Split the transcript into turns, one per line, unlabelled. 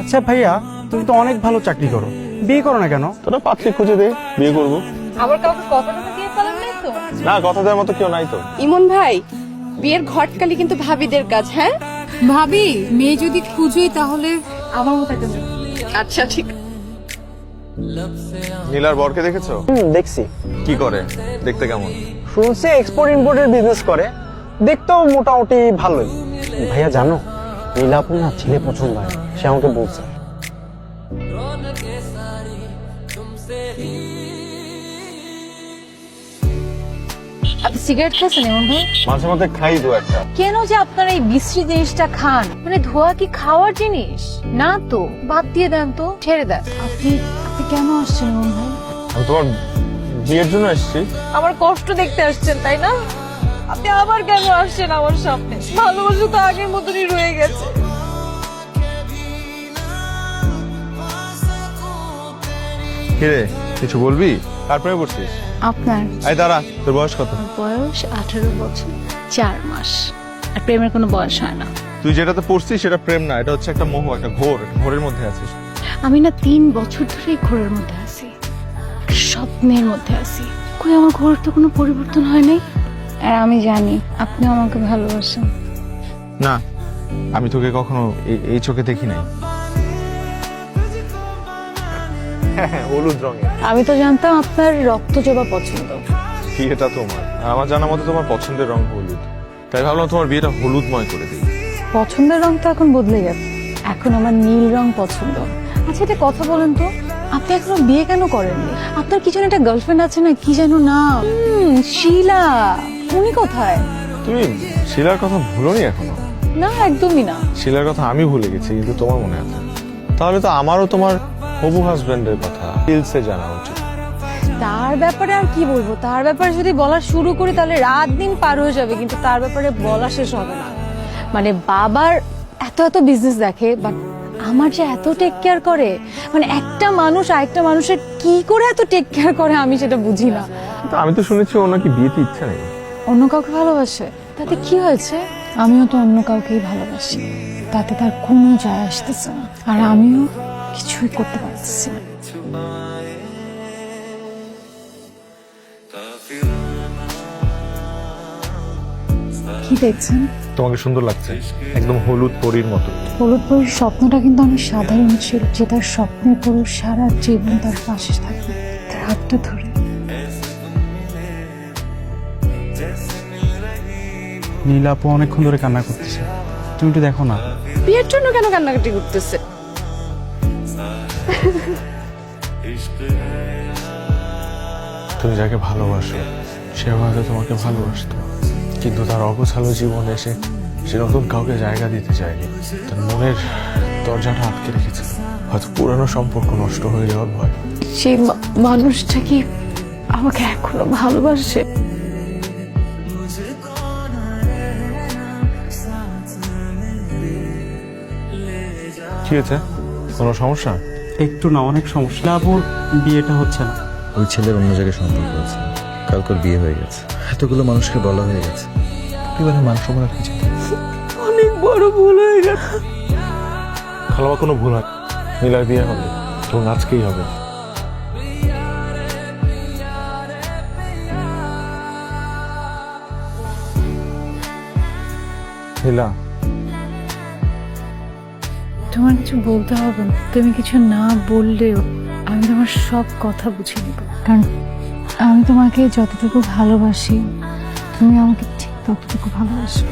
আচ্ছা ভাইয়া, তুমি তো অনেক ভালো চাকরি করো, বিয়ে করো না কেন?
তোরা পাত্রী খুঁজে দে, বিয়ে করবো।
আবার কাউকে কথা টথা দিয়ে ফেলেন নাই তো?
না, কথা দেওয়ার মতো কেউ নাই তো।
ইমন ভাই, বিয়ের ঘটকালি কিন্তু ভাবিদের কাজ। হ্যাঁ
ভাবি, মেয়ে যদি খুঁজুই তাহলে আমার মতো একটা মেয়ে।
আচ্ছা ঠিক।
নীলার বরকে দেখেছো?
দেখছি।
কি করে? দেখতে কেমন?
শুনছি এক্সপোর্ট ইম্পোর্টের বিজনেস করে, দেখতেও মোটামুটি ভালোই। ভাইয়া জানো, নীলাপুর না ছেলে পছন্দ হয়, সে আমাকে বলছে।
আপনি সিগারেট খাচ্ছেন এমন ভাই?
মাঝে মধ্যে খাই দু একটা।
কেন যে আপনারা এই বিশ্রী জিনিসটা খান? মানে ধোয়া কি খাওয়ার জিনিস না তো? বাদ দিয়ে দেন তো, ছেড়ে দেন। আপনি আপনি কেন আসছেন এমন ভাই?
আমি তোমার বিয়ের জন্য এসেছি।
আমার কষ্ট দেখতে আসছেন তাই না? আপনি আবার কেন আসছেন আমার সামনে? ভালোবাসা তো আগের মতনই রয়ে গেছে।
কিরে, কিছু বলবি? তারপরে বসছিস?
আপনার
এই দাঁড়া, তোর বয়স কত?
বয়স 18 বছর 4 মাস। আর প্রেমের কোনো বয়স হয় না।
তুই যেটাতে পড়ছিস সেটা প্রেম না, এটা হচ্ছে একটা মোহ, একটা ঘোরের মধ্যে আছিস।
আমি না 3 বছর ধরে ঘোরের মধ্যে আছি, স্বপ্নের মধ্যে আছি। কই আমার ঘোর তো কোনো পরিবর্তন হয় নাই। আর আমি জানি আপনি আমাকে ভালোবাসেন।
না, আমি তোকে কখনো এই চোখে দেখি নাই। হলুদ রঙের।
আমি তো জানতাম আপনার রক্ত জবা পছন্দ।
বিয়েটা তোমার, আর আমার জানা মতো তোমার পছন্দের রং হলুদ, তাই ভাবলাম তোমার বিয়েটা হলুদময় করে দিই।
পছন্দের রং তো এখন বদলে গেছে, এখন আমার নীল রং পছন্দ। আচ্ছা এটা কথা বলেন তো, আপনি এখনো বিয়ে কেন করেননি? আপনার কি যেন একটা গার্লফ্রেন্ড আছে না, কি যেন নাম? শিলা। উনি কোথায়?
তুমি শিলার কথা ভুলোনি এখনো?
না একদমই না।
শিলার কথা আমি ভুলে গেছি, কিন্তু তোমার মনে আছে। তাহলে তো আমারও তোমার হবু হাজবেন্ডের কথা ডিলসে জানা উচিত।
তার ব্যাপারে আর কি বলবো? তার ব্যাপারে যদি বলা শুরু করি তাহলে রাত দিন পার হয়ে যাবে, কিন্তু তার ব্যাপারে বলা শেষ হবে না। মানে বাবার এত এত বিজনেস দেখে, বাট আমার যে এত টেক কেয়ার করে, মানে একটা মানুষ আরেকটা মানুষের কি করে এত টেক কেয়ার করে আমি সেটা বুঝি না।
তো আমি তো শুনেছি ওর নাকি বিয়েতে ইচ্ছা নেই।
অন্য কাউকে ভালোবাসে, তাতে কি হয়েছে? আমিও তো অন্য কাউকেই ভালোবাসি, তাতে তার কোনো যায় আসতেছে না। আর আমিও কিছুই করতে পারতেছি না। কি দেখছেন?
তোমাকে সুন্দর লাগছে, একদম হলুদ পরীর মতো।
হলুদ পরীর স্বপ্নটা কিন্তু অনেক সাধারণ ছিল, যে তার স্বপ্নের পুরুষ সারা জীবন তার পাশে থাকবে, তার হাতটা ধরে।
নীলাপু অনেকক্ষণ ধরে কান্না করতেছে, তুমি একটু দেখো না।
বিয়ের জন্য কেন কান্নাকাটি করতেছে?
তুমি যাকে ভালোবাসো সেও হয়তো তোমাকে ভালোবাসতো, কিন্তু তার অগোছালো জীবনে সে নতুন কাউকে জায়গা দিতে চায়নি। তার মনের দরজাটা আটকে রেখেছে, হয়তো পুরানো সম্পর্ক নষ্ট হয়ে যাওয়ার ভয়।
সেই মানুষটা কি আমাকে এখনো ভালোবাসে?
কি হয়েছে? কোনো সমস্যা?
একটু না, অনেক সমস্যা। নীলাপুর বিয়েটা হচ্ছে না।
ওই ছেলের অন্য জায়গায় সম্পর্ক আছে, কালকের বিয়ে হয়ে গেছে, এতগুলো মানুষকে বলা হয়ে গেছে। পরিবারের মান সম্মান আর কিছু নেই।
অনেক বড় ভুল হয়ে গেছে।
খালাবা কোনো ভুল হয়? নীলার বিয়ে হবে এবং আজকেই হবে। নীলা,
তোমার কিছু বলতে হবে না। তুমি কিছু না বললেও আমি তোমার সব কথা বুঝে নেব, কারণ আমি তোমাকে যতটুকু ভালোবাসি তুমি আমাকে ঠিক ততটুকু ভালোবাসো।